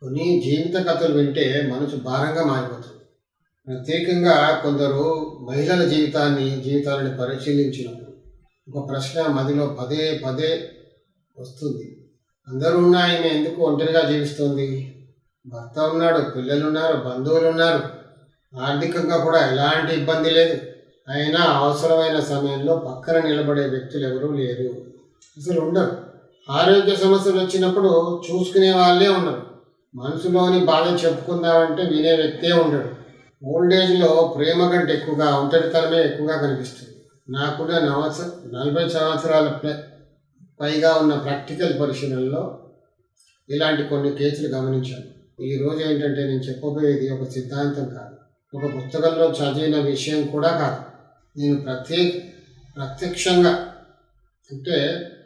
కొన్ని జీవిత కథలు వింటే మనసు భారంగా మారిపోతుంది. ప్రత్యేకంగా కొందరు మహిళల జీవితాలను పరిశీలించినప్పుడు ఒక ప్రశ్న మదిలో పదే పదే వస్తుంది. అందరూ ఉన్న ఆయన ఎందుకు ఒంటరిగా జీవిస్తుంది? భర్త ఉన్నాడు, పిల్లలున్నారు, బంధువులున్నారు, ఆర్థికంగా కూడా ఎలాంటి ఇబ్బంది లేదు. అయినా అవసరమైన సమయంలో పక్కన నిలబడే వ్యక్తులు ఎవరూ లేరు, అసలు ఉండరు. ఆరోగ్య సమస్యలు వచ్చినప్పుడు చూసుకునే వాళ్ళే ఉండరు. మనసులోని బాధ చెప్పుకుందామంటే వినే వ్యక్తే ఉండడు. ఓల్డేజ్లో ప్రేమ కంటే ఎక్కువగా ఒంటరితనమే ఎక్కువగా కనిపిస్తుంది. నాకు కూడా 40 సంవత్సరాల పైగా ఉన్న ప్రాక్టికల్ పరిశీలనలో ఇలాంటి కొన్ని కేసులు గమనించాను. ఈరోజు ఏంటంటే నేను చెప్పబోయేది ఒక సిద్ధాంతం కాదు, ఒక పుస్తకంలో చదివిన విషయం కూడా కాదు. నేను ప్రత్యక్షంగా అంటే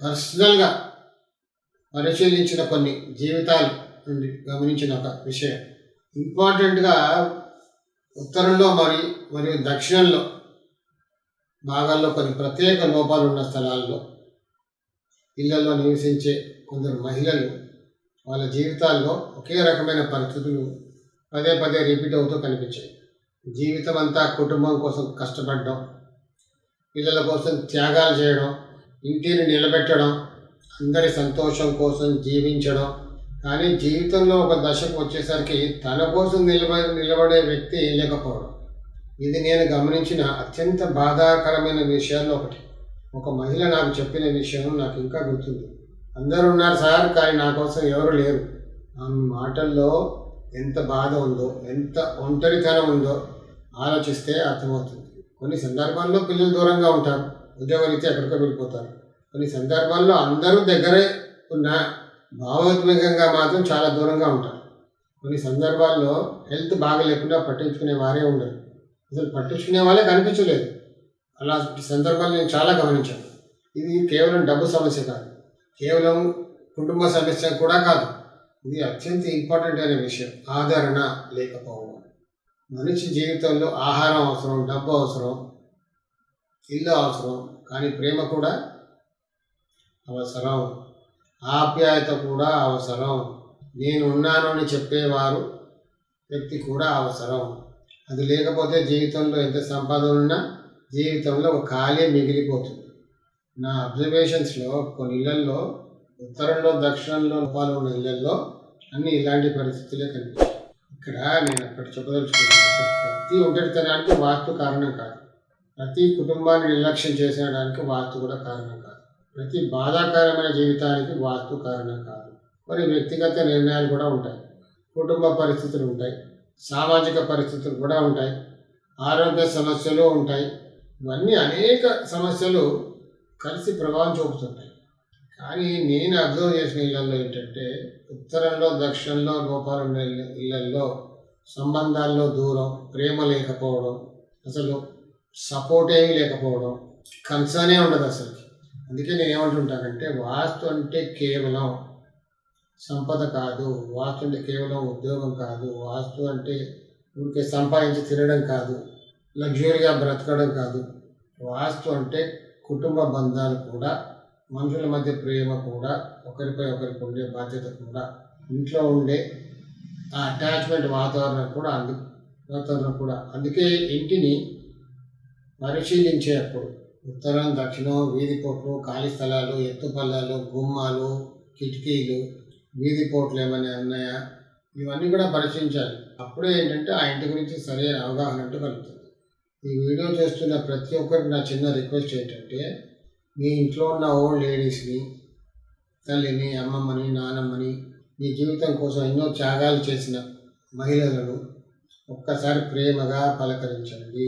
పర్సనల్గా పరిశీలించిన కొన్ని జీవితాలు నుండి గమనించిన ఒక విషయం. ఇంపార్టెంట్గా ఉత్తరంలో మరియు దక్షిణంలో భాగాల్లో కొన్ని ప్రత్యేక లోపాలు ఉన్న స్థలాల్లో ఇళ్లలో నివసించే కొందరు మహిళలు వాళ్ళ జీవితాల్లో ఒకే రకమైన పరిస్థితులు పదే పదే రిపీట్ అవుతూ కనిపించాయి. జీవితం అంతా కుటుంబం కోసం కష్టపడడం, పిల్లల కోసం త్యాగాలు చేయడం, ఇంటిని నిలబెట్టడం, అందరి సంతోషం కోసం జీవించడం. కానీ జీవితంలో ఒక దశకు వచ్చేసరికి తన కోసం నిలబడే వ్యక్తి లేకపోవడం. ఇది నేను గమనించిన అత్యంత బాధాకరమైన విషయాల్లో ఒకటి. ఒక మహిళ నాకు చెప్పిన విషయం నాకు ఇంకా గుర్తుంది. అందరూ ఉన్నారు సార్, కానీ నా కోసం ఎవరు లేరు. ఆమె మాటల్లో ఎంత బాధ ఉందో, ఎంత ఒంటరితనం ఉందో ఆలోచిస్తే అర్థమవుతుంది. కొన్ని సందర్భాల్లో పిల్లలు దూరంగా ఉంటారు, ఉద్యోగరీత్యా ఎక్కడికో వెళ్ళిపోతారు. కొన్ని సందర్భాల్లో అందరూ దగ్గరే ఉన్న భావోద్వేగంగా మాత్రం చాలా దూరంగా ఉంటారు. కొన్ని సందర్భాల్లో హెల్త్ బాగా లేకుండా పట్టించుకునే వారే ఉండరు, అసలు పట్టించుకునే వాళ్ళే కనిపించలేదు. అలాంటి సందర్భాలు నేను చాలా గమనించాను. ఇది కేవలం డబ్బు సమస్య కాదు, కేవలం కుటుంబ సమస్య కూడా కాదు. ఇది అత్యంత ఇంపార్టెంట్ అనే విషయం. ఆదరణ లేకపోవడం. మనిషి జీవితంలో ఆహారం అవసరం, డబ్బు అవసరం, ఇల్లు అవసరం, కానీ ప్రేమ కూడా అవసరం, ఆప్యాయత కూడా అవసరం, నేను ఉన్నాను అని చెప్పేవారు వ్యక్తి కూడా అవసరం. అది లేకపోతే జీవితంలో ఎంత సంపాదన ఉన్నా జీవితంలో ఒక ఖాళీ మిగిలిపోతుంది. నా అబ్జర్వేషన్స్లో కొన్ని ఇళ్లల్లో ఉత్తరంలో దక్షిణంలో లోపాలు ఉన్న ఇళ్లల్లో అన్నీ ఇలాంటి పరిస్థితులే కనిపిస్తాయి. ఇక్కడ నేను అక్కడ చెప్పదలుచుకున్నాను, ప్రతి ఒంటరితనానికి వాస్తు కారణం కాదు, ప్రతి కుటుంబాన్ని నిర్లక్ష్యం చేసేయడానికి వాస్తు కూడా కారణం కాదు, ప్రతి బాధాకరమైన జీవితానికి వాస్తు కారణం కాదు. మరి వ్యక్తిగత నిర్ణయాలు కూడా ఉంటాయి, కుటుంబ పరిస్థితులు ఉంటాయి, సామాజిక పరిస్థితులు కూడా ఉంటాయి, ఆరోగ్య సమస్యలు ఉంటాయి. ఇవన్నీ అనేక సమస్యలు కలిసి ప్రభావం చూపుతుంటాయి. కానీ నేను అబ్జర్వ్ చేసిన ఇళ్లలో ఏంటంటే ఉత్తరంలో దక్షిణంలో లోపాలు ఉన్న ఇళ్లలో సంబంధాల్లో దూరం, ప్రేమ లేకపోవడం, అసలు సపోర్ట్ ఏమీ లేకపోవడం, కన్సర్నే ఉండదు అసలు. అందుకే నేను ఏమంటుంటానంటే వాస్తు అంటే కేవలం సంపద కాదు, వాస్తు అంటే కేవలం ఉద్యోగం కాదు, వాస్తు అంటే ఊరికే సంపాదించి తినడం కాదు, లగ్జరీగా బ్రతకడం కాదు. వాస్తు అంటే కుటుంబ బంధాలు కూడా, మనుషుల మధ్య ప్రేమ కూడా, ఒకరిపై ఒకరికి ఉండే బాధ్యత కూడా, ఇంట్లో ఉండే ఆ అటాచ్మెంట్ వాతావరణం కూడా. అందుకే ఇంటిని పరిశీలించేటప్పుడు ఉత్తరం దక్షిణం, వీధి పోట్లు, ఖాళీ స్థలాలు, ఎత్తుపల్లాలు, గుమ్మాలు, కిటికీలు, వీధి పోట్లు ఏమైనా ఉన్నాయా, ఇవన్నీ కూడా పరిశీలించాలి. అప్పుడే ఏంటంటే ఆ ఇంటి గురించి సరైన అవగాహన అంటూ కలుగుతుంది. ఈ వీడియో చేస్తున్న ప్రతి ఒక్కరికి నా చిన్న రిక్వెస్ట్ ఏంటంటే, మీ ఇంట్లో ఉన్న ఓల్డ్ లేడీస్ని, తల్లిని, అమ్మమ్మని, నానమ్మని, మీ జీవితం కోసం ఎన్నో త్యాగాలు చేసిన మహిళలను ఒక్కసారి ప్రేమగా పలకరించండి.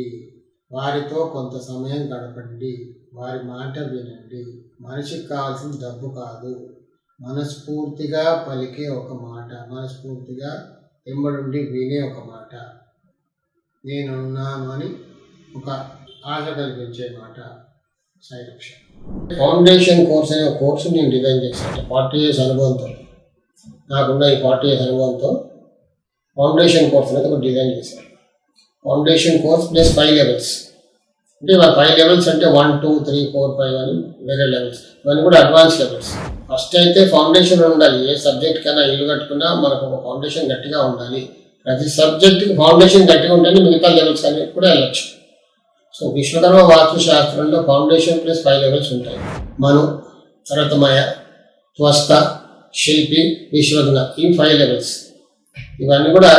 వారితో కొంత సమయం గడపండి, వారి మాట వినండి. మనిషికి కావాల్సిన డబ్బు కాదు, మనస్ఫూర్తిగా పలికే ఒక మాట, మనస్ఫూర్తిగా వెంబడుండి వినే ఒక మాట, నేనున్నాను అని ఒక ఆశ కల్పించే మాట. సాయిరక్ష ఫౌండేషన్ కోర్స్ అనే ఒక కోర్సు నేను డిజైన్ చేశాను. 40 years అనుభవంతో, నాకున్న ఈ 40 years అనుభవంతో ఫౌండేషన్ కోర్స్ అనేది ఒక డిజైన్ చేశాను. Foundation course plus 5 levels. అంటే ఇవాళ 5 లెవెల్స్ అంటే 1, 2, 3, 4, 5 అని వేరే లెవెల్స్. ఇవన్నీ కూడా అడ్వాన్స్ లెవెల్స్. ఫస్ట్ అయితే ఫౌండేషన్ ఉండాలి. ఏ సబ్జెక్ట్ కన్నా ఇల్లు కట్టుకున్నా మనకు ఒక ఫౌండేషన్ గట్టిగా ఉండాలి. ప్రతి సబ్జెక్ట్కి ఫౌండేషన్ గట్టిగా ఉంటేనే మిగతా లెవెల్స్ అనేవి కూడా వెళ్ళచ్చు. సో విశ్వకర్మ వాస్తు శాస్త్రంలో ఫౌండేషన్ ప్లస్ 5 లెవెల్స్ ఉంటాయి. మను, తర్వాత మయ, త్వస్త, శిల్పి, విశ్వజ్ఞ, ఈ 5 లెవెల్స్. ఇవన్నీ కూడా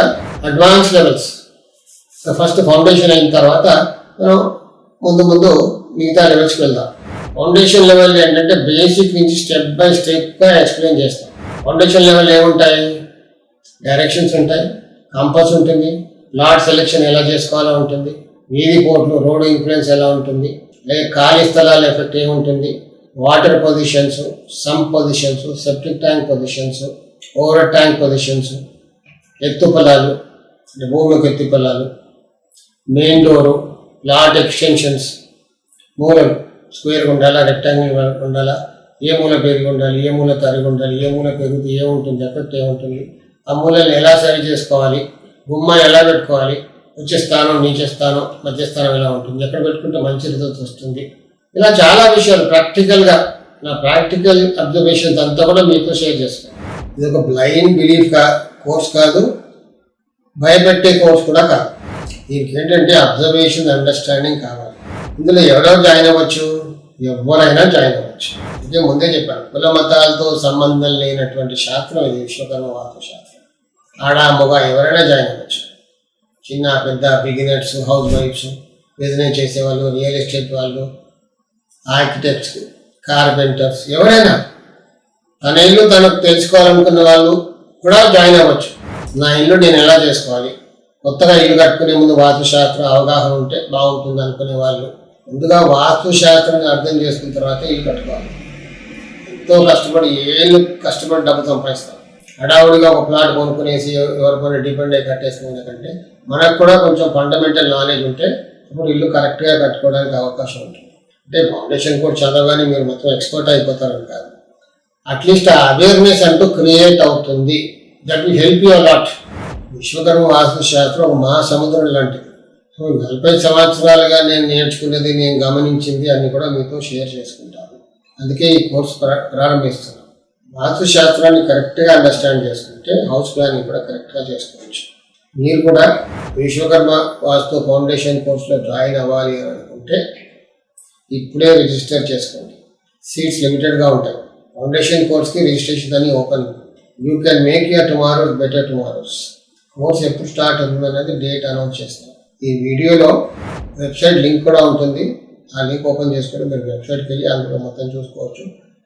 అడ్వాన్స్ లెవెల్స్. ఫస్ట్ ఫౌండేషన్ అయిన తర్వాత మనం ముందు మిగతా లెవెల్స్కి వెళ్దాం. ఫౌండేషన్ లెవెల్ ఏంటంటే బేసిక్ నుంచి స్టెప్ బై స్టెప్గా ఎక్స్ప్లెయిన్ చేస్తాం. ఫౌండేషన్ లెవెల్ ఏముంటాయి? డైరెక్షన్స్ ఉంటాయి, కంపాస్ ఉంటుంది, ప్లాట్ సెలెక్షన్ ఎలా చేసుకోవాలో ఉంటుంది, వీధి పోర్ట్లు, రోడ్ ఇన్ఫ్లుయెన్స్ ఎలా ఉంటుంది, అలాగే ఖాళీ స్థలాల ఎఫెక్ట్ ఏముంటుంది, water positions, sump positions, septic tank positions, over tank positions, ఎత్తు పొలాలు అంటే భూమికి ఎత్తు పొలాలు, మెయిన్ డోరు, ప్లాట్ ఎక్స్టెన్షన్స్, మూలలు స్క్వేర్గా ఉండాలా, రెక్టాంగిల్ ఉండాలా, ఏ మూల పెరిగి ఉండాలి, ఏ మూల తరిగి ఉండాలి, ఏ మూల పెరిగితే ఏముంటుంది, ఎఫెక్ట్ ఏముంటుంది, ఆ మూలని ఎలా సరి చేసుకోవాలి, గుమ్మ ఎలా పెట్టుకోవాలి, వచ్చే స్థానం, నీచే స్థానం, మధ్య స్థానం ఎలా ఉంటుంది, ఎక్కడ పెట్టుకుంటే మంచి రిజల్ట్ వస్తుంది. ఇలా చాలా విషయాలు ప్రాక్టికల్గా నా ప్రాక్టికల్ అబ్జర్వేషన్స్ అంతా కూడా మీతో షేర్ చేస్తాను. ఇది ఒక బ్లైండ్ బిలీఫ్ కోర్స్ కాదు, భయపెట్టే కోర్స్ కూడా కాదు. దీనికి ఏంటంటే అబ్జర్వేషన్, అండర్స్టాండింగ్ కావాలి. ఇందులో ఎవరెవరు జాయిన్ అవ్వచ్చు? ఎవరైనా జాయిన్ అవ్వచ్చు. ఇదే ముందే చెప్పాను, కుల మతాలతో సంబంధం లేనటువంటి శాస్త్రం ఇది విశ్వకర్మ వాస్తు శాస్త్రం. ఆడ మగ ఎవరైనా జాయిన్ అవ్వచ్చు. చిన్న పెద్ద, బిగినర్స్, హౌస్ వైఫ్స్, బిజినెస్ చేసేవాళ్ళు, రియల్ ఎస్టేట్ వాళ్ళు, ఆర్కిటెక్ట్స్, కార్పెంటర్స్, ఎవరైనా తన ఇల్లు తనకు తెలుసుకోవాలనుకున్న వాళ్ళు కూడా జాయిన్ అవ్వచ్చు. నా ఇల్లు నేను ఎలా చేసుకోవాలి, కొత్తగా ఇల్లు కట్టుకునే ముందు వాస్తుశాస్త్ర అవగాహన ఉంటే బాగుంటుంది అనుకునే వాళ్ళు ముందుగా వాస్తుశాస్త్రాన్ని అర్థం చేసుకున్న తర్వాత ఇల్లు కట్టుకోవాలి. ఎంతో కష్టపడి కష్టపడి డబ్బు సంపాదిస్తాం. హడావుడిగా ఒక ప్లాట్ కొనుక్కునేసి ఎవరిపైన డిపెండ్ అయ్యి కట్టేసుకునే కంటే మనకు కూడా కొంచెం ఫండమెంటల్ నాలెడ్జ్ ఉంటే అప్పుడు ఇల్లు కరెక్ట్గా కట్టుకోవడానికి అవకాశం ఉంటుంది. అంటే ఫౌండేషన్ కూడా చదవగానే మీరు మొత్తం ఎక్స్పర్ట్ అయిపోతారని కాదు, అట్లీస్ట్ ఆ అవేర్నెస్ అంటూ క్రియేట్ అవుతుంది. That will help you a lot. Vishwakarma vastu shastra ఒక మహాసముద్రం లాంటిది. సో 40 సంవత్సరాలుగా నేను నేర్చుకున్నది, నేను గమనించింది అన్ని కూడా మీతో షేర్ చేసుకుంటాను. అందుకే ఈ కోర్స్ ప్రారంభిస్తున్నాను. వాస్తు శాస్త్రాన్ని కరెక్ట్గా అండర్స్టాండ్ చేసుకుంటే హౌస్ ప్లానింగ్ కూడా కరెక్ట్గా చేసుకోవచ్చు. మీరు కూడా విశ్వకర్మ వాస్తు ఫౌండేషన్ కోర్సులో జాయిన్ అవ్వాలి అని అనుకుంటే ఇప్పుడే రిజిస్టర్ చేసుకోండి. సీట్స్ లిమిటెడ్గా ఉంటాయి. ఫౌండేషన్ కోర్స్కి రిజిస్ట్రేషన్ అని open. You can make your tomorrows better tomorrows. Course ఎప్పుడు స్టార్ట్ అవుతుంది అనేది డేట్ అనౌన్స్ చేస్తాం. ఈ వీడియోలో వెబ్సైట్ లింక్ కూడా ఉంటుంది. ఆ లింక్ ఓపెన్ చేసుకొని మీరు వెబ్సైట్కి వెళ్ళి అందులో మొత్తం చూసుకోవచ్చు.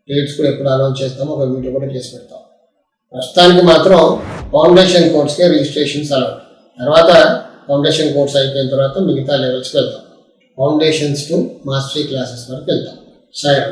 డేట్స్ కూడా ఎప్పుడు అనౌన్స్ చేస్తామో ఒక వీడియో కూడా చేసి పెడతాం. ప్రస్తుతానికి మాత్రం ఫౌండేషన్ కోర్స్కే రిజిస్ట్రేషన్స్ అలౌడ్. తర్వాత ఫౌండేషన్ కోర్స్ అయిపోయిన తర్వాత మిగతా లెవెల్స్కి వెళ్తాం. ఫౌండేషన్స్ టు మాస్టరీ క్లాసెస్ వరకు వెళ్తాం. సైడ్